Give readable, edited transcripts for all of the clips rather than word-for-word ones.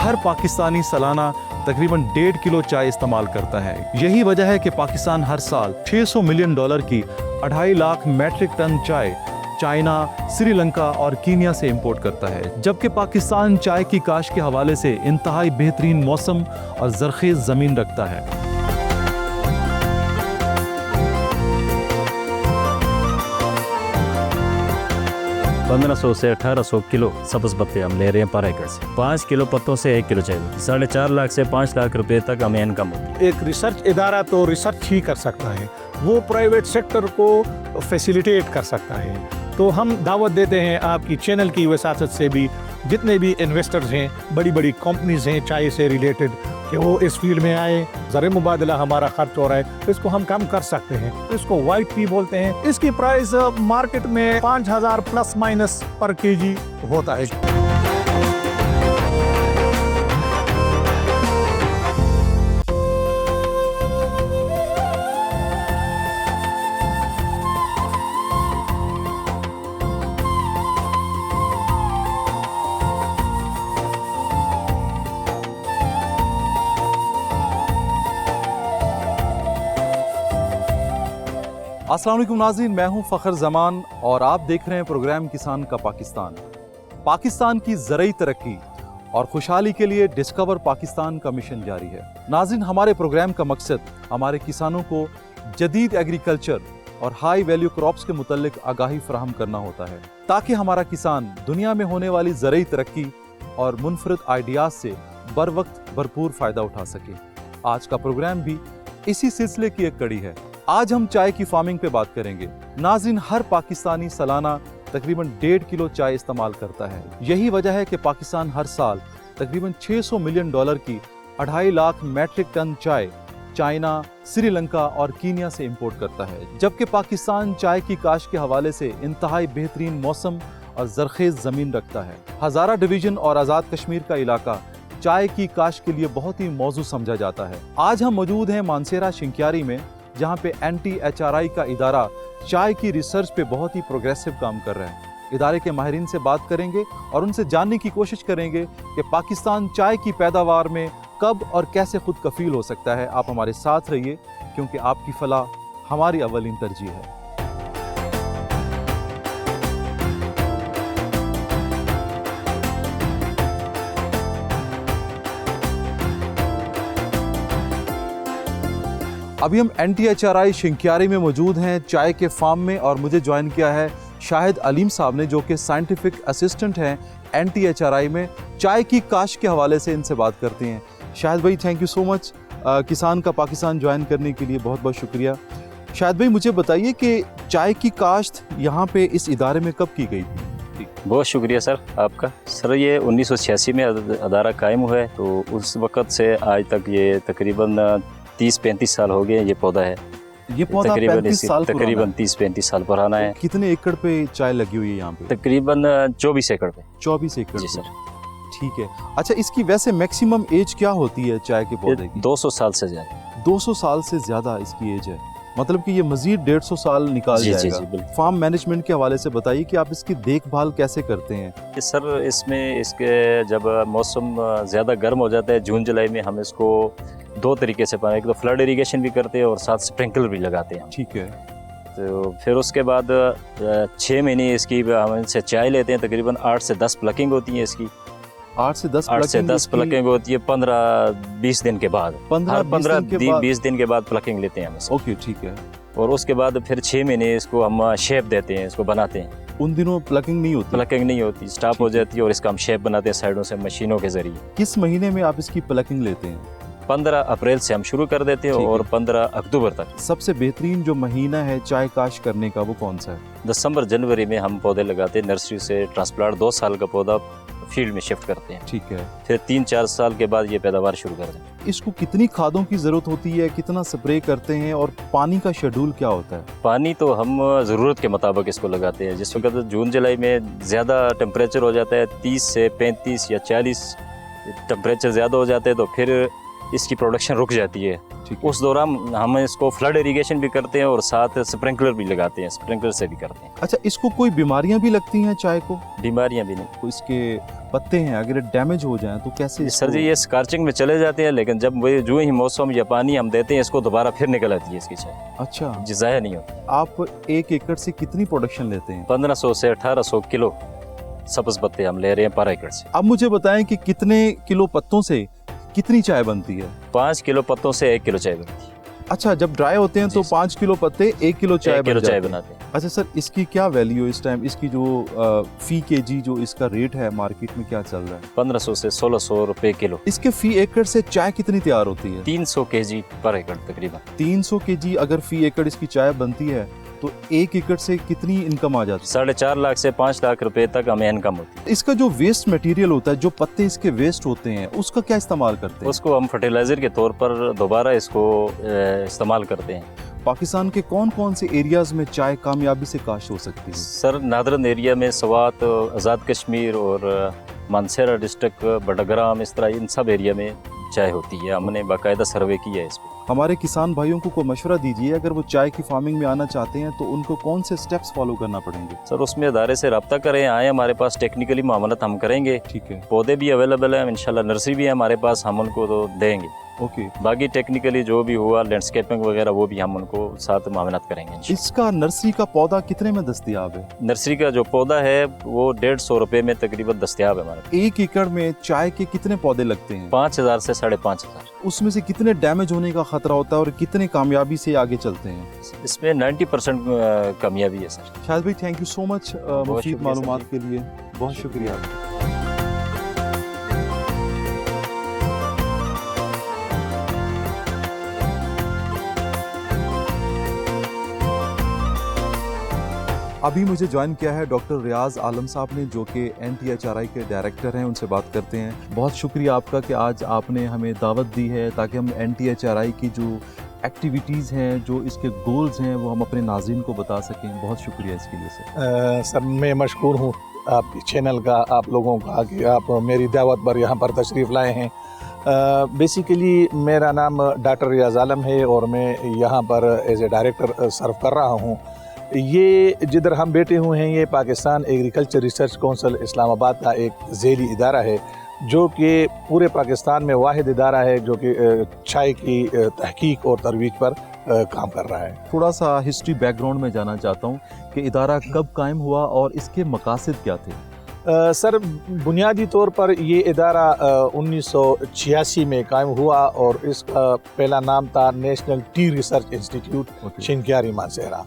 हर पाकिस्तानी सालाना तकरीबन 1.5 किलो चाय इस्तेमाल करता है। यही वजह है कि पाकिस्तान हर साल $600 मिलियन की 2.5 लाख मैट्रिक टन चाय चाइना, श्रीलंका और कीनिया से इंपोर्ट करता है, जबकि पाकिस्तान चाय की काश्त के हवाले से इंतहाई बेहतरीन मौसम और ज़रख़ेज़ ज़मीन रखता है। 1500 से 1800 किलो सब्ज़ पत्ते हम ले रहे हैं पर एकड़ से। 5 किलो पत्तों से 1 किलो चाहिए। 4.5 लाख से 5 लाख रुपए तक हमें इनकम होती है। एक रिसर्च इदारा तो रिसर्च ही कर सकता है, वो प्राइवेट सेक्टर को फैसिलिटेट कर सकता है। तो हम दावत देते हैं आपकी चैनल की वसासत से भी, जितने भी इन्वेस्टर्स हैं, बड़ी बड़ी कंपनीज हैं चाय से रिलेटेड, कि वो इस फील्ड में आए। ज़र मुबादला हमारा खर्च हो रहा है, इसको हम कम कर सकते हैं। इसको वाइट टी बोलते हैं। इसकी प्राइस मार्केट में 5000 प्लस माइनस पर केजी होता है। अस्सलाम वालेकुम नाज़रीन, मैं हूं फ़खर ज़मान और आप देख रहे हैं प्रोग्राम किसान का पाकिस्तान। पाकिस्तान की ज़रई तरक्की और खुशहाली के लिए डिस्कवर पाकिस्तान का मिशन जारी है। नाज़रीन, हमारे प्रोग्राम का मकसद हमारे किसानों को जदीद एग्रीकल्चर और हाई वैल्यू क्रॉप्स के मुतल्लिक आगाही फराहम करना होता है, ताकि हमारा किसान दुनिया में होने वाली ज़रई तरक्की और मुनफरद आइडियाज़ से बर वक्त भरपूर फ़ायदा उठा सके। आज का प्रोग्राम भी इसी सिलसिले की एक कड़ी है। आज हम चाय की फार्मिंग पे बात करेंगे। नाज़रीन, हर पाकिस्तानी सालाना तकरीबन 1.5 किलो चाय इस्तेमाल करता है। यही वजह है कि पाकिस्तान हर साल तकरीबन $600 मिलियन की 2.5 लाख मैट्रिक टन चाय चाइना, श्रीलंका और कीनिया से इंपोर्ट करता है, जबकि पाकिस्तान चाय की काश्त के हवाले से इंतहाई बेहतरीन मौसम और ज़रख़ेज़ ज़मीन रखता है। हज़ारा डिवीज़न और आज़ाद कश्मीर का इलाका चाय की काश्त के लिए बहुत ही मौजू समझा जाता है। आज हम मौजूद हैं मानसेरा शिंक्यारी में, जहाँ पे NTHRI का इदारा चाय की रिसर्च पे बहुत ही प्रोग्रेसिव काम कर रहा है। इदारे के माहिरीन से बात करेंगे और उनसे जानने की कोशिश करेंगे कि पाकिस्तान चाय की पैदावार में कब और कैसे खुद कफील हो सकता है। आप हमारे साथ रहिए, क्योंकि आपकी फलाह हमारी अव्वलीन तरजीह है। अभी हम NTHRI शिंक्यारी में मौजूद हैं, चाय के फार्म में, और मुझे ज्वाइन किया है शाहिद अलीम साहब ने, जो कि साइंटिफिक असिस्टेंट हैं NTHRI में। चाय की काश्त के हवाले से इनसे बात करते हैं। शाहिद भाई, थैंक यू सो मच किसान का पाकिस्तान ज्वाइन करने के लिए, बहुत बहुत शुक्रिया। शाहिद भाई, मुझे बताइए कि चाय की काश्त यहाँ पे इस इदारे में कब की गई थी? बहुत शुक्रिया सर आपका। सर, ये 1986 में अदारा कायम हुआ है, तो उस वक़्त से आज तक ये तकरीबन 30-35 साल हो गए ये पौधा है। ये पौधा तकरीबन 30-35 साल पुराना है। कितने एकड़ पे चाय लगी हुई है यहाँ पे? तकरीबन 24 एकड़ पे। 24 एकड़ जी पे। सर। ठीक है। अच्छा, इसकी वैसे मैक्सिमम एज क्या होती है चाय के पौधे की? 200 साल से ज़्यादा। 200 साल से ज्यादा इसकी एज है, मतलब कि ये मजीद 150 साल निकाल जी, जाएगा। जी, बिल्कुल। फार्म मैनेजमेंट के हवाले से बताइए कि आप इसकी देखभाल कैसे करते हैं? सर, इसमें इसके जब मौसम ज़्यादा गर्म हो जाता है, जून जुलाई में, हम इसको 2 तरीके से पानी, एक तो फ्लड इरिगेशन भी करते हैं और साथ स्प्रिंकलर भी लगाते हैं। ठीक है। तो फिर उसके बाद 6 महीने इसकी हम इनसे चाय लेते हैं। तकरीबन 8 से 10 प्लकिंग होती है इसकी। 8 से 10 प्लकिंग होती है 15-20 दिन के बाद। 15-20 दिन के बाद प्लकिंग लेते हैं हम इसको। ओके, ठीक है। और उसके बाद फिर 6 महीने इसको हम शेप देते हैं, इसको बनाते हैं। उन दिनों प्लकिंग नहीं होती? प्लकिंग नहीं होती, स्टॉप हो जाती है, और इसका हम शेप बनाते हैं साइडों से मशीनों के जरिए। किस महीने में आप इसकी प्लकिंग लेते हैं? 15 अप्रैल से हम शुरू कर देते हैं और 15 अक्टूबर तक। सबसे बेहतरीन जो महीना है चाय काश्त करने का, वो कौन सा है? दिसंबर जनवरी में हम पौधे लगाते हैं। नर्सरी से ट्रांसप्लांट 2 साल का पौधा फील्ड में शिफ्ट करते हैं। ठीक है। फिर 3-4 साल के बाद ये पैदावार शुरू करते हैं। इसको कितनी खादों की जरूरत होती है, कितना स्प्रे करते हैं, और पानी का शेड्यूल क्या होता है? पानी तो हम ज़रूरत के मुताबिक इसको लगाते हैं। जिस वक्त जून जुलाई में ज़्यादा टेम्परेचर हो जाता है, 30 से 35 या 40 टेम्परेचर ज़्यादा हो जाते हैं, तो फिर इसकी प्रोडक्शन रुक जाती है। उस दौरान हम इसको फ्लड इरिगेशन भी करते हैं और साथ स्प्रिंकलर भी लगाते हैं, स्प्रिंकलर से भी करते हैं। अच्छा, इसको कोई बीमारियां भी लगती हैं चाय को? बीमारियां भी नहीं। तो इसके पत्ते हैं अगर डैमेज हो जाएं तो कैसे सर जी ये स्कार्चिंग में चले जाते हैं, लेकिन जब वो जो ही मौसम या पानी हम देते हैं इसको दोबारा फिर निकल आती है इसकी चाय, अच्छा जी ज़ाया नहीं होती। आप 1 एकड़ से कितनी प्रोडक्शन लेते हैं? 1500 से 1800 किलो सब्ज पत्ते हम ले रहे हैं पर एकड़ से। अब मुझे बताएं कि कितने किलो पत्तों से कितनी चाय बनती है? 5 किलो पत्तों से 1 किलो चाय बनती है। अच्छा, जब ड्राई होते हैं तो जी। 5 किलो पत्ते 1 किलो चाय 1 किलो बन चाय जाती है। बनाते हैं। अच्छा सर, इसकी क्या वैल्यू इस टाइम, इसकी जो फी केजी जो इसका रेट है मार्केट में क्या चल रहा है? 1500 से 1600 रुपए किलो। इसके फी एकड़ से चाय कितनी तैयार होती है? 300 केजी पर एकड़ तकरीबन। 300 केजी अगर फी एकड़ इसकी चाय बनती है तो 1 एकड़ से कितनी इनकम आ जाती है? 4.5 लाख से 5 लाख रुपए तक हमें इनकम होती है। इसका जो वेस्ट मटेरियल होता है, जो पत्ते इसके वेस्ट होते हैं, उसका क्या इस्तेमाल करते हैं? उसको हम फर्टिलाइजर के तौर पर दोबारा इसको इस्तेमाल करते हैं। पाकिस्तान के कौन कौन से एरियाज में चाय कामयाबी से काश्त हो सकती है? सर नादरन एरिया में सवात, आज़ाद कश्मीर और मानसेरा डिस्ट्रिक्ट, बडग्राम, इस तरह इन सब एरिया में चाय होती है। हमने बाकायदा सर्वे किया है इस पर। हमारे किसान भाइयों को मशवरा दीजिए, अगर वो चाय की फार्मिंग में आना चाहते हैं तो उनको कौन से स्टेप्स फॉलो करना पड़ेंगे? सर उसमें अदारे से रब्ता करें, आए हमारे पास, टेक्निकली मामलत हम करेंगे। ठीक है, पौधे भी अवेलेबल हैं इंशाल्लाह, नर्सरी भी है हमारे पास, हम उनको तो देंगे। ओके। बाकी टेक्निकली जो भी हुआ, लैंडस्केपिंग वगैरह, वो भी हम उनको साथ मामलत करेंगे इंशाल्लाह। इसका नर्सरी का पौधा कितने में दस्तयाब है? नर्सरी का जो पौधा है वो 150 रुपए में तकरीबन दस्तयाब है हमारे पास। 1 एकड़ में चाय के कितने पौधे लगते हैं? 5000 से 5500। उसमें से कितने डैमेज होने का खतरा होता है और कितने कामयाबी से आगे चलते हैं? इसमें 90% कामयाबी है सर। शाहिद भाई, थैंक यू सो मच मुफीद शुक्रिया मालूमात सर के लिए, बहुत शुक्रिया। अभी मुझे ज्वाइन किया है डॉक्टर रियाज आलम साहब ने, जो कि NTHRI के डायरेक्टर हैं। उनसे बात करते हैं। बहुत शुक्रिया आपका कि आज आपने हमें दावत दी है ताकि हम NTHRI की जो एक्टिविटीज़ हैं, जो इसके गोल्स हैं, वो हम अपने नाज़रीन को बता सकें। बहुत शुक्रिया इसके लिए सर। सर मैं मशकूर हूँ आपके चैनल का, आप लोगों का, कि आप मेरी दावत पर यहाँ पर तशरीफ़ लाए हैं। बेसिकली मेरा नाम डॉक्टर रियाज आलम है और मैं यहाँ पर एज ए डायरेक्टर सर्व कर रहा हूँ। ये जिधर हम बैठे हुए हैं, ये Pakistan agriculture research council Islamabad का एक ज़ैली इदारा है, जो कि पूरे पाकिस्तान में वाहिद इदारा है जो कि चाय की तहकीक और तरवीज पर काम कर रहा है। थोड़ा सा हिस्ट्री बैकग्राउंड में जाना चाहता हूँ कि इदारा कब कायम हुआ और इसके मकासद क्या थे? सर बुनियादी तौर पर ये इदारा 1986 में कायम हुआ और इसका पहला नाम था national tea research institute Shinkiari Mansehra,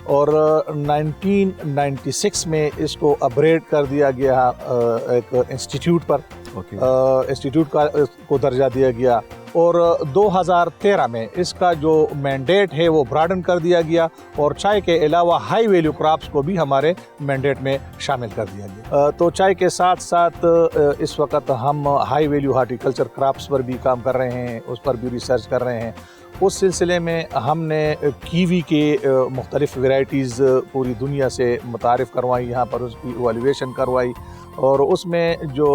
और 1996 में इसको अपग्रेड कर दिया गया एक इंस्टीट्यूट पर। इंस्टीट्यूट को दर्जा दिया गया और 2013 में इसका जो मैंडेट है वो ब्रॉडन कर दिया गया और चाय के अलावा हाई वैल्यू क्रॉप्स को भी हमारे मैंडेट में शामिल कर दिया गया। तो चाय के साथ साथ इस वक्त हम हाई वैल्यू हार्टिकल्चर क्रॉप्स पर भी काम कर रहे हैं, उस पर भी रिसर्च कर रहे हैं। उस सिलसिले में हमने कीवी के मुख्तलिफ वैरायटीज़ पूरी दुनिया से मुतारिफ़ करवाई, यहाँ पर उसकी इवैल्यूएशन करवाई और उसमें जो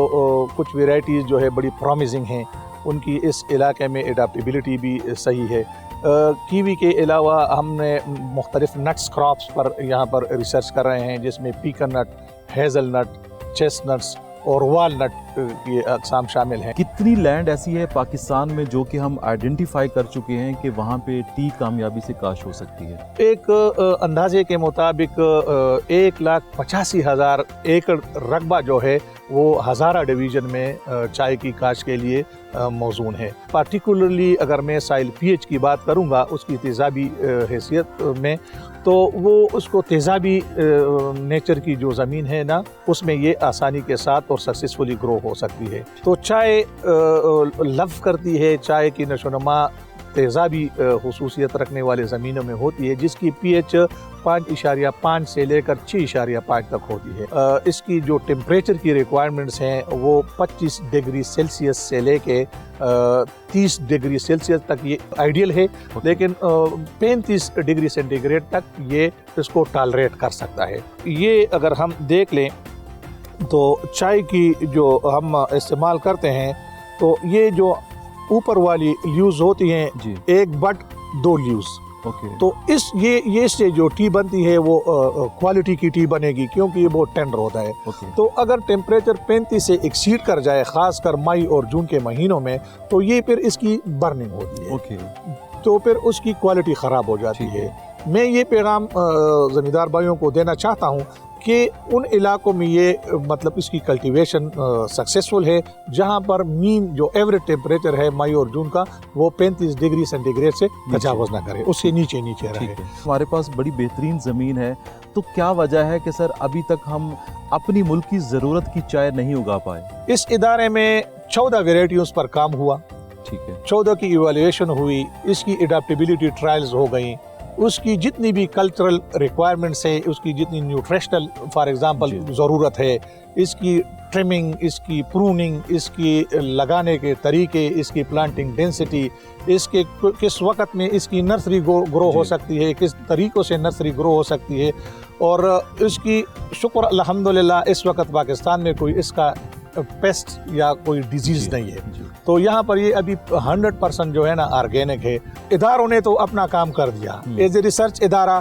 कुछ वैरायटीज़ जो है बड़ी प्रॉमिसिंग हैं, उनकी इस इलाके में एडाप्टेबिलिटी भी सही है। कीवी के अलावा हमने मुख्तलिफ नट्स क्रॉप्स पर यहाँ पर रिसर्च कर रहे हैं, जिसमें पीकन नट, हेज़ल नट, चेस्टनट्स और वालनट की अक़साम शामिल हैं। कितनी लैंड ऐसी है पाकिस्तान में जो कि हम आइडेंटिफाई कर चुके हैं कि वहाँ पे टी कामयाबी से काश्त हो सकती है? एक अंदाजे के मुताबिक 1,85,000 एकड़ रकबा जो है वो हज़ारा डिवीज़न में चाय की काश्त के लिए मौजूद है। पार्टिकुलरली अगर मैं साइल पीएच की बात करूँगा, उसकी तेज़ाबी हैसियत में, तो वो उसको तेज़ाबी नेचर की जो ज़मीन है ना, उसमें ये आसानी के साथ और सक्सेसफुली ग्रो हो सकती है। तो चाय लव करती है, चाय की नशोनुमा तेज़ाबी खुसूसियत रखने वाले ज़मीनों में होती है, जिसकी पीएच 5.5 से लेकर 6.5 तक होती है। इसकी जो टेम्परेचर की रिक्वायरमेंट्स हैं वो 25 डिग्री सेल्सियस से लेके 30 डिग्री सेल्सियस तक ये आइडियल है, लेकिन 35 डिग्री सेंटीग्रेड तक ये इसको टॉलरेट कर सकता है। ये अगर हम देख लें तो चाय की जो हम इस्तेमाल करते हैं, तो ये जो ऊपर वाली ल्यूज होती हैं, जी। 1 बट 2 ल्यूज, ओके तो ये से जो टी बनती है वो क्वालिटी की टी बनेगी, क्योंकि ये बहुत टेंडर होता है। ओके तो अगर टेम्परेचर 35 से एक्सीड कर जाए, खासकर मई और जून के महीनों में, तो ये फिर इसकी बर्निंग होती है, ओके तो फिर उसकी क्वालिटी ख़राब हो जाती ठीक है। मैं ये पैगाम ज़मींदार भाइयों को देना चाहता हूँ कि उन इलाकों में ये मतलब इसकी कल्टीवेशन सक्सेसफुल है जहाँ पर मीन जो एवरेज टेम्परेचर है मई और जून का वो 35 डिग्री सेंटीग्रेड से तजावज़ ना करे, उससे नीचे रहे। ठीक है। हमारे पास बड़ी बेहतरीन ज़मीन है, तो क्या वजह है कि सर अभी तक हम अपनी मुल्क की ज़रूरत की चाय नहीं उगा पाए? इस इदारे में 14 वेराइटियों पर काम हुआ, ठीक है 14 की इवैल्यूएशन हुई, इसकी एडाप्टेबिलिटी ट्रायल्स हो गई, उसकी जितनी भी कल्चरल रिक्वायरमेंट्स है, उसकी जितनी न्यूट्रिशनल फॉर एग्जांपल ज़रूरत है, इसकी ट्रिमिंग, इसकी प्रूनिंग, इसकी लगाने के तरीके, इसकी प्लांटिंग डेंसिटी, इसके किस वक्त में इसकी नर्सरी ग्रो हो सकती है, किस तरीक़ों से नर्सरी ग्रो हो सकती है, और इसकी शुक्र अल्हम्दुलिल्लाह इस वक्त पाकिस्तान में कोई इसका पेस्ट या कोई डिजीज़ नहीं है। तो यहाँ पर ये अभी 100% जो है ना ऑर्गेनिक है। इदारों ने तो अपना काम कर दिया, एज ए रिसर्च इदारा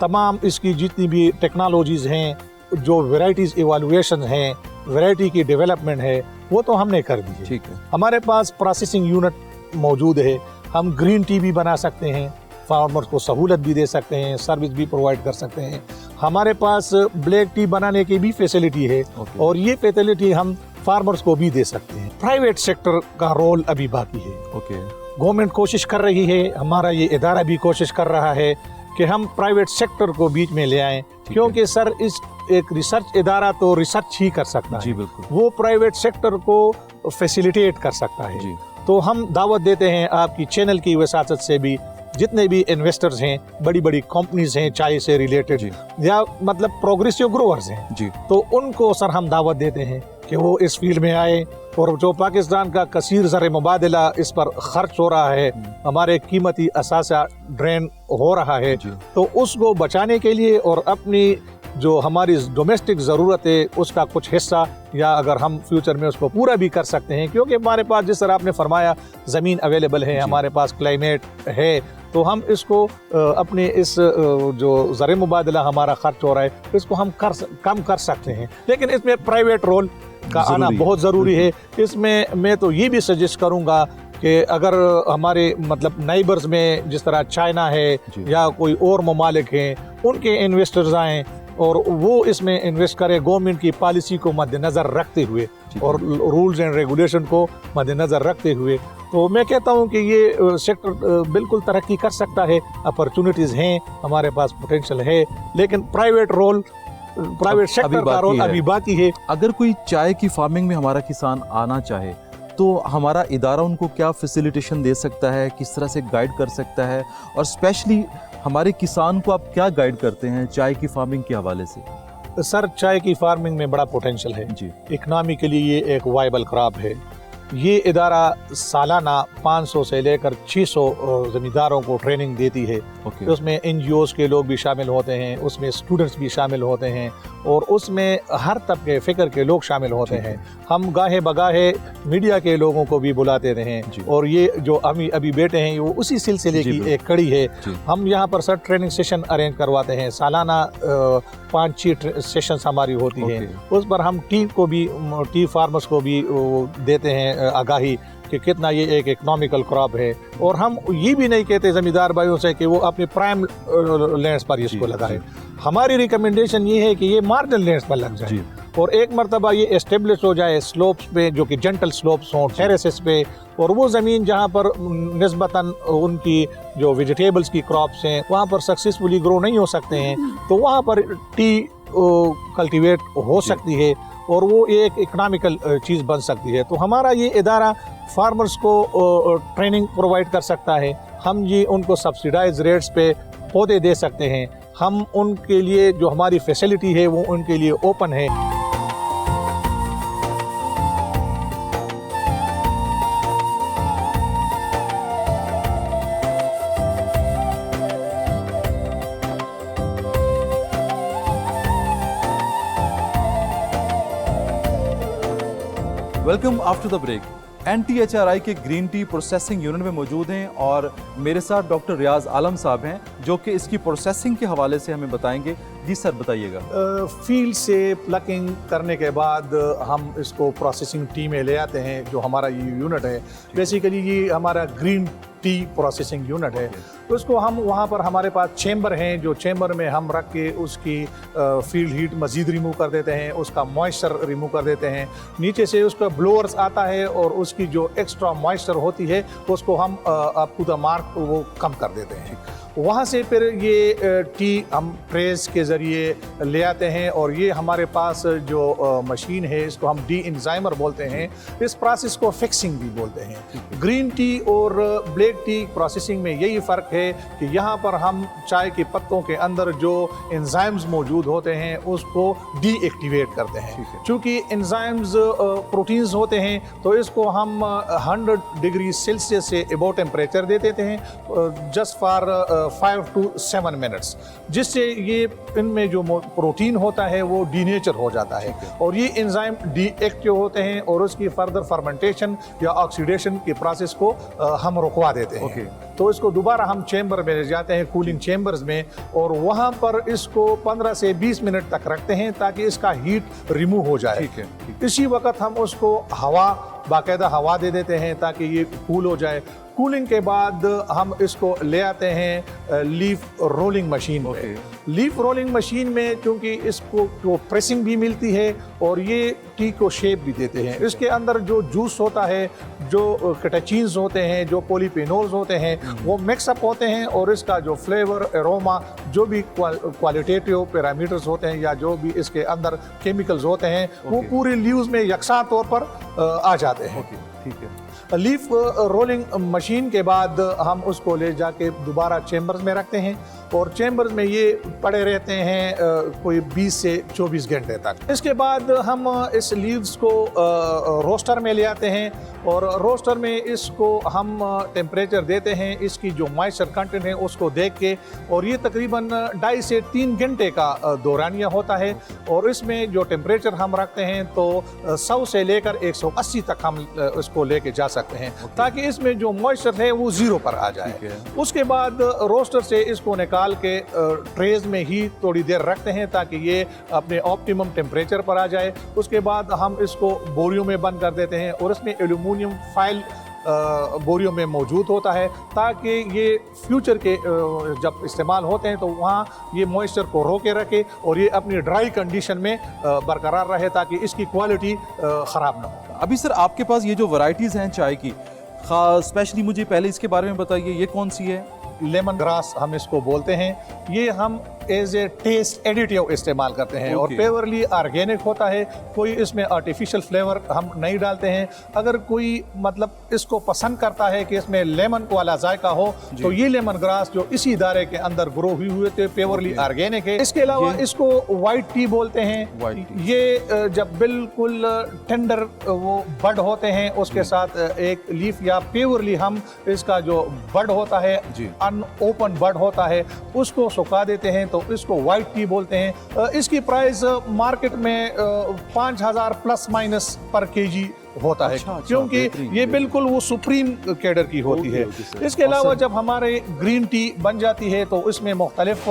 तमाम इसकी जितनी भी टेक्नोलॉजीज़ हैं, जो वेराइटीज़ इवालुएशन हैं, वैरायटी की डेवलपमेंट है, वो तो हमने कर दी है। ठीक है हमारे पास प्रोसेसिंग यूनिट मौजूद है, हम ग्रीन टी भी बना सकते हैं, फार्मर्स को सहूलत भी दे सकते हैं, सर्विस भी प्रोवाइड कर सकते हैं। हमारे पास ब्लैक टी बनाने की भी फैसिलिटी है, और ये फैसिलिटी हम फार्मर्स को भी दे सकते हैं। प्राइवेट सेक्टर का रोल अभी बाकी है। ओके गवर्नमेंट कोशिश कर रही है, हमारा ये इदारा भी कोशिश कर रहा है कि हम प्राइवेट सेक्टर को बीच में ले आएं, क्योंकि सर इस एक रिसर्च इदारा तो रिसर्च ही कर सकता है, जी बिल्कुल, वो प्राइवेट सेक्टर को फैसिलिटेट कर सकता है। जी तो हम दावत देते हैं आपकी चैनल की वसातत से भी, जितने भी इन्वेस्टर्स हैं, बड़ी बड़ी कंपनीज हैं चाय से रिलेटेड, या मतलब प्रोग्रेसिव ग्रोवर्स हैं जी, तो उनको सर हम दावत देते हैं कि वो इस फील्ड में आए, और जो पाकिस्तान का कसीर ज़र मुबादला इस पर खर्च हो रहा है, हमारे कीमती असासा ड्रेन हो रहा है, तो उसको बचाने के लिए और अपनी जो हमारी डोमेस्टिक ज़रूरत है उसका कुछ हिस्सा, या अगर हम फ्यूचर में उसको पूरा भी कर सकते हैं, क्योंकि हमारे पास जिस तरह आपने फरमाया ज़मीन अवेलेबल है, हमारे पास क्लाइमेट है, तो हम इसको अपने इस जो ज़र मुबादला हमारा खर्च हो रहा है इसको हम कम कर सकते हैं। लेकिन इसमें प्राइवेट रोल का आना बहुत ज़रूरी है। इसमें मैं तो ये भी सजेस्ट करूँगा कि अगर हमारे मतलब नाइबर्स में जिस तरह चाइना है या कोई और ममालिक हैं, उनके इन्वेस्टर्स आएँ और वो इसमें इन्वेस्ट करें, गवर्नमेंट की पॉलिसी को मद्देनज़र रखते हुए और रूल्स एंड रेगुलेशन को मद्देनज़र रखते हुए। तो मैं कहता हूँ कि ये सेक्टर बिल्कुल तरक्की कर सकता है, अपॉर्चुनिटीज़ हैं, हमारे पास पोटेंशियल है, लेकिन प्राइवेट सेक्टर का रोल अभी बाकी है। अगर कोई चाय की फार्मिंग में हमारा किसान आना चाहे तो हमारा इदारा उनको क्या फैसिलिटेशन दे सकता है, किस तरह से गाइड कर सकता है, और स्पेशली हमारे किसान को आप क्या गाइड करते हैं चाय की फार्मिंग के हवाले से? सर चाय की फार्मिंग में बड़ा पोटेंशियल है जी, इकनॉमी के लिए ये एक वायबल क्रॉप है। ये इदारा सालाना 500 से लेकर 600 ज़मींदारों को ट्रेनिंग देती है। उसमें NGOs के लोग भी शामिल होते हैं, उसमें स्टूडेंट्स भी शामिल होते हैं, और उसमें हर तबके फ़िक्र के लोग शामिल होते हैं। हम गाहे बगाहे मीडिया के लोगों को भी बुलाते रहे, और ये जो अभी बैठे हैं वो उसी सिलसिले की एक कड़ी है। हम यहाँ पर सर ट्रेनिंग सेशन अरेंज करवाते हैं, सालाना 5-6 सेशंस हमारी होती हैं। उस पर हम टी फार्मर्स को भी देते हैं आगाही कि कितना ये एक इकोनॉमिकल क्रॉप है। और हम ये भी नहीं कहते ज़मींदार भाइयों से कि वो अपने प्राइम लैंड्स पर इसको लगाए। हमारी रिकमेंडेशन ये है कि ये मार्जिनल लैंड्स पर लग जाए, और एक मरतबा ये एस्टेब्लिश हो जाए स्लोप्स पे, जो कि जेंटल स्लोप्स हों, टेरेसेस पे, और वो ज़मीन जहाँ पर निस्बतन उनकी जो वेजिटेबल्स की क्रॉप्स हैं वहाँ पर सक्सेसफुली ग्रो नहीं हो सकते हैं, तो वहाँ पर टी कल्टीवेट हो सकती है, और वो एक इकोनॉमिकल चीज़ बन सकती है। तो हमारा ये इदारा फार्मर्स को ट्रेनिंग प्रोवाइड कर सकता है। हम ये उनको सब्सिडाइज रेट्स पे पौधे दे सकते हैं। हम उनके लिए जो हमारी फैसिलिटी है वो उनके लिए ओपन है। Welcome after the break. NTHRI के ग्रीन टी प्रोसेसिंग यूनिट में मौजूद हैं और मेरे साथ डॉक्टर रियाज आलम साहब हैं जो कि इसकी प्रोसेसिंग के हवाले से हमें बताएंगे। जी सर, बताइएगा। फील्ड से प्लकिंग करने के बाद हम इसको प्रोसेसिंग टी में ले आते हैं। जो हमारा ये यूनिट है बेसिकली ये हमारा ग्रीन टी प्रोसेसिंग यूनिट है। तो इसको हम वहाँ पर हमारे पास चेंबर हैं, जो चेंबर में हम रख के उसकी फील्ड हीट मज़ीद रिमूव कर देते हैं, उसका मॉइस्चर रिमूव कर देते हैं। नीचे से उसका ब्लोअर्स आता है और उसकी जो एक्स्ट्रा मॉइस्चर होती है उसको हम अप टू द मार्क वो कम कर देते हैं। वहाँ से फिर ये टी हम प्रेस के ज़रिए ले आते हैं और ये हमारे पास जो मशीन है इसको हम डी एंजाइमर बोलते हैं। इस प्रोसेस को फिक्सिंग भी बोलते हैं। ग्रीन टी और ब्लैक टी प्रोसेसिंग में यही फ़र्क है कि यहाँ पर हम चाय के पत्तों के अंदर जो एंजाइम्स मौजूद होते हैं उसको डीएक्टिवेट करते हैं। चूँकि एंजाइम्स प्रोटीन्स होते हैं तो इसको हम 100 डिग्री सेल्सियस से अबव टेम्परेचर दे देते हैं जस्ट फॉर 5 to 7 मिनट्स, जिससे ये इनमें जो प्रोटीन होता है वो डीनेचर हो जाता है और ये एंजाइम डीएक्टिव होते हैं और उसकी फर्दर फर्मेंटेशन या ऑक्सीडेशन के प्रोसेस को हम रुकवा देते हैं। तो इसको दोबारा हम चेंबर में ले जाते हैं, कूलिंग चेंबर्स में, और वहाँ पर इसको 15 से 20 मिनट तक रखते हैं ताकि इसका हीट रिमूव हो जाए। इसी वक्त हम उसको बाकायदा हवा दे देते हैं ताकि ये कूल हो जाए। कूलिंग के बाद हम इसको ले आते हैं लीफ रोलिंग मशीन पे। लीफ रोलिंग मशीन में क्योंकि इसको जो प्रेसिंग भी मिलती है और ये टी को शेप भी देते हैं। इसके अंदर जो जूस होता है, जो कैटेचीन्स होते हैं, जो पॉलीफेनोल्स होते हैं वो मिक्सअप होते हैं और इसका जो फ्लेवर, एरोमा, जो भी क्वालिटेटिव पैरामीटर्स होते हैं या जो भी इसके अंदर केमिकल्स होते हैं वो पूरे लीव्स में यकसा तौर पर आ जाते हैं। ठीक है। लीफ रोलिंग मशीन के बाद हम उसको ले जाके दोबारा चेंबर्स में रखते हैं और चेंबर्स में ये पड़े रहते हैं कोई 20 से 24 घंटे तक। इसके बाद हम इस लीव्स को रोस्टर में ले आते हैं और रोस्टर में इसको हम टेम्परेचर देते हैं इसकी जो मॉइस्चर कंटेंट है उसको देख के, और ये तकरीबन 2.5 से 3 घंटे का दौरानिया होता है। और इसमें जो टेम्परेचर हम रखते हैं तो 100 से लेकर 180 तक हम इसको लेके जा सकते हैं ताकि इसमें जो मॉइस्चर है वो 0 पर आ जाए। उसके बाद रोस्टर से इसको निकाल के ट्रेज में ही थोड़ी देर रखते हैं ताकि ये अपने ऑप्टिमम टेम्परेचर पर आ जाए। उसके बाद हम इसको बोरियों में बंद कर देते हैं और इसमें एल्यूमिनियम फाइल बोरियों में मौजूद होता है ताकि ये फ्यूचर के जब इस्तेमाल होते हैं तो वहाँ ये मॉइस्चर को रोके रखे और ये अपनी ड्राई कंडीशन में बरकरार रहे ताकि इसकी क्वालिटी ख़राब ना हो। अभी सर आपके पास ये जो वैरायटीज़ हैं चाय की, स्पेशली मुझे पहले इसके बारे में बताइए, ये कौन सी है? लेमन ग्रास हम इसको बोलते हैं। ये हम एज ए टेस्ट एडिटिव इस्तेमाल करते हैं और प्योरली ऑर्गेनिक होता है। कोई इसमें आर्टिफिशियल फ्लेवर हम नहीं डालते हैं। अगर कोई मतलब इसको पसंद करता है कि इसमें लेमन वाला जायका हो तो ये लेमन ग्रास जो इसी इदारे के अंदर ग्रो हुए थे प्योरली ऑर्गेनिक है। इसके अलावा इसको वाइट टी बोलते हैं। ये जब बिल्कुल टेंडर वो बड होते हैं उसके साथ एक लीफ या प्योरली हम इसका जो बड होता है अनओपन बड होता है उसको सुखा देते हैं तो इसको वाइट टी बोलते हैं। इसकी प्राइस मार्केट में 5,000 प्लस माइनस पर केजी होता है क्योंकि ये बिल्कुल वो सुप्रीम कैडर की होती है। इसके अलावा जब हमारे ग्रीन टी बन जाती है तो इसमें मुख्तलिफ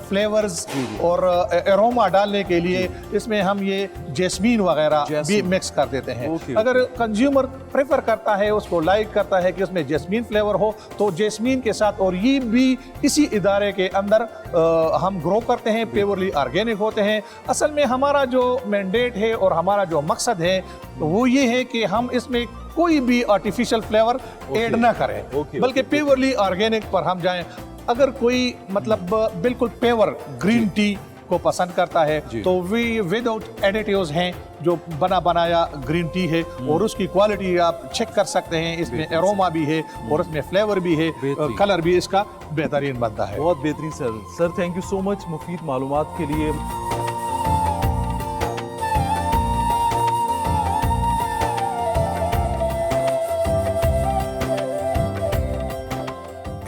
फ्लेवर्स और एरोमा डालने के लिए इसमें हम ये जैस्मीन वगैरह भी मिक्स कर देते हैं। अगर कंज्यूमर प्रेफर करता है, उसको लाइक करता है कि उसमें जैस्मीन फ्लेवर हो तो जैस्मीन के साथ, और ये भी इसी इदारे के अंदर हम ग्रो करते हैं, प्योरली ऑर्गेनिक होते हैं। असल में हमारा जो मैंडेट है और हमारा जो मकसद है वो ये है कि हम इसमें कोई भी आर्टिफिशियल फ्लेवर ऐड ना करें बल्कि प्योरली ऑर्गेनिक पर हम जाएं। अगर कोई मतलब बिल्कुल प्योर ग्रीन टी को पसंद करता है तो वी विदाउट एडिटिव्स हैं जो बना बनाया ग्रीन टी है और उसकी क्वालिटी आप चेक कर सकते हैं। इसमें एरोमा भी है और इसमें फ्लेवर भी है, कलर भी इसका बेहतरीन बनता है। बहुत बेहतरीन sir. Sir thank you so much मुफीद मालूमात के लिए।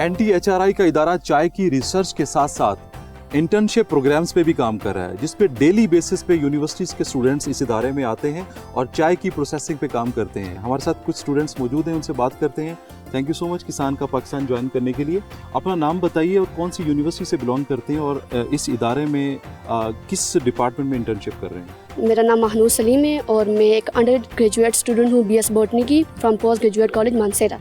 NTHRI का इदारा चाय की रिसर्च के साथ साथ इंटर्नशिप प्रोग्राम्स पे भी काम कर रहा है, जिस पे डेली बेसिस पे यूनिवर्सिटीज़ के स्टूडेंट्स इस इदारे में आते हैं और चाय की प्रोसेसिंग पे काम करते हैं। हमारे साथ कुछ स्टूडेंट्स मौजूद हैं, उनसे बात करते हैं। थैंक यू सो मच किसान का पाकिस्तान ज्वाइन करने के लिए। अपना नाम बताइए और कौन सी यूनिवर्सिटी से बिलोंग करते हैं और इस इदारे में किस डिपार्टमेंट में इंटर्नशिप कर रहे हैं? मेरा नाम महनूज सलीम है और मैं एक अंडर ग्रेजुएट स्टूडेंट हूँ BS बॉटनी की from post graduate college Mansehra.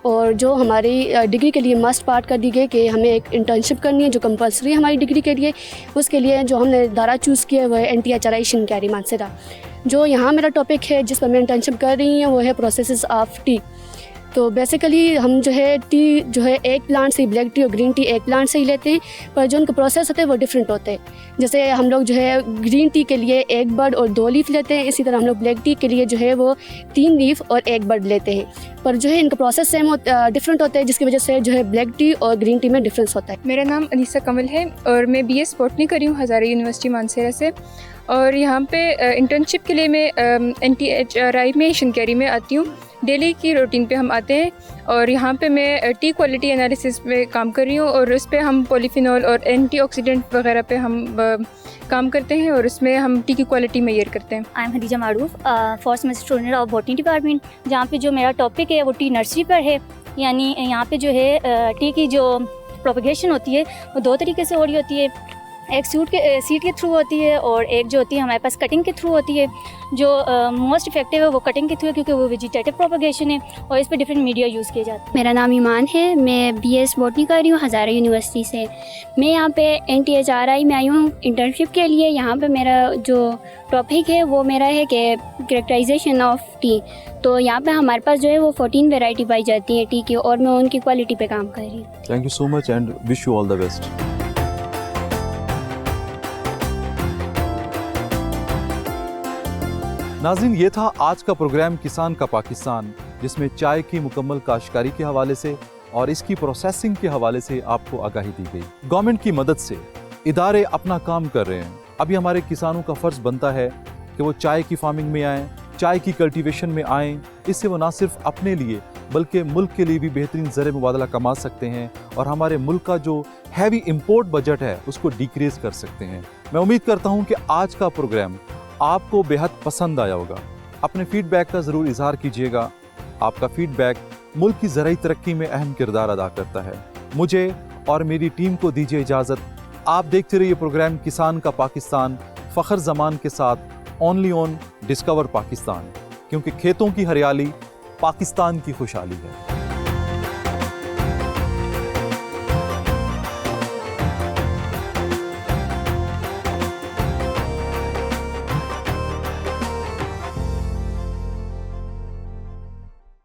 और जो हमारी डिग्री के लिए मस्ट पार्ट कर दी गई कि हमें एक इंटर्नशिप करनी है जो कंपलसरी है हमारी डिग्री के लिए। उसके लिए जो हमने इदारा चूज़ किया है वो है NTHRI शिनक्यारी मानसेरा। जो यहाँ मेरा टॉपिक है जिस पर मैं इंटर्नशिप कर रही हूँ वो है प्रोसेसेस ऑफ टी। तो बेसिकली हम जो है टी जो है एक प्लांट से, ब्लैक टी और ग्रीन टी एक प्लांट से ही लेते हैं, पर जो उनका प्रोसेस होते हैं वो डिफरेंट होते हैं। जैसे हम लोग जो है ग्रीन टी के लिए 1 बड और 2 लीफ लेते हैं, इसी तरह हम लोग ब्लैक टी के लिए जो है वो 3 लीफ और 1 बड लेते हैं, पर जो है इनका प्रोसेस सेम डिफरेंट होता है, जिसकी वजह से जो है ब्लैक टी और ग्रीन टी में डिफरेंस होता है। मेरा नाम अनीसा कमल है और मैं BS बॉटनी कर रही हूँ हज़ारा यूनिवर्सिटी मानसेरा से। और यहाँ पे इंटर्नशिप के लिए मैं NTHRI में शिनक्यारी में आती हूँ। डेली की रूटीन पे हम आते हैं और यहाँ पे मैं टी क्वालिटी एनालिसिस में काम कर रही हूँ और उस पर हम पॉलीफिनॉल और एंटीऑक्सीडेंट वगैरह पे हम काम करते हैं और उसमें हम टी की क्वालिटी मेजर करते हैं। I am Hadija Maroof, first semester student of botany department, जहाँ पे जो मेरा टॉपिक है वो टी नर्सरी पर है। यानी यहाँ पे जो है टी की जो प्रोपगेशन होती है वो 2 तरीके से हो रही होती है। एक सीड के थ्रू होती है और एक जो होती है हमारे पास कटिंग के थ्रू होती है। जो मोस्ट इफेक्टिव है वो कटिंग के थ्रू है क्योंकि वो वेजिटेटिव प्रोपगेशन है और इस पर डिफरेंट मीडिया यूज़ किए जाते हैं। मेरा नाम ईमान है, मैं BS बॉटनी कर रही हूँ हज़ारा यूनिवर्सिटी से। मैं यहाँ पे NTHRI में आई हूँ इंटर्नशिप के लिए। यहाँ पे मेरा जो टॉपिक है वो मेरा है कि कैरेक्टराइजेशन ऑफ टी। तो यहाँ पे हमारे पास जो है वो 14 वैरायटी पाई जाती है टी की और मैं उनकी क्वालिटी पे काम कर रही हूँ। Thank you so much and wish you all the best. नाज़रीन, ये था आज का प्रोग्राम किसान का पाकिस्तान, जिसमें चाय की मुकम्मल काश्तकारी के हवाले से और इसकी प्रोसेसिंग के हवाले से आपको आगाही दी गई। गवर्नमेंट की मदद से इदारे अपना काम कर रहे हैं। अभी हमारे किसानों का फ़र्ज़ बनता है कि वो चाय की फार्मिंग में आएँ, चाय की कल्टीवेशन में आएँ। इससे वो ना सिर्फ अपने लिए बल्कि मुल्क के लिए भी बेहतरीन ज़र मुबादला कमा सकते हैं और हमारे मुल्क का जो हैवी इम्पोर्ट बजट है उसको डिक्रीज़ कर सकते हैं। मैं उम्मीद करता हूँ कि आज का प्रोग्राम आपको बेहद पसंद आया होगा। अपने फीडबैक का ज़रूर इजहार कीजिएगा। आपका फीडबैक मुल्क की ज़राई तरक्की में अहम किरदार अदा करता है। मुझे और मेरी टीम को दीजिए इजाज़त। आप देखते रहिए प्रोग्राम किसान का पाकिस्तान फ़ख्र ज़मान के साथ ओनली ऑन डिस्कवर पाकिस्तान, क्योंकि खेतों की हरियाली पाकिस्तान की खुशहाली है।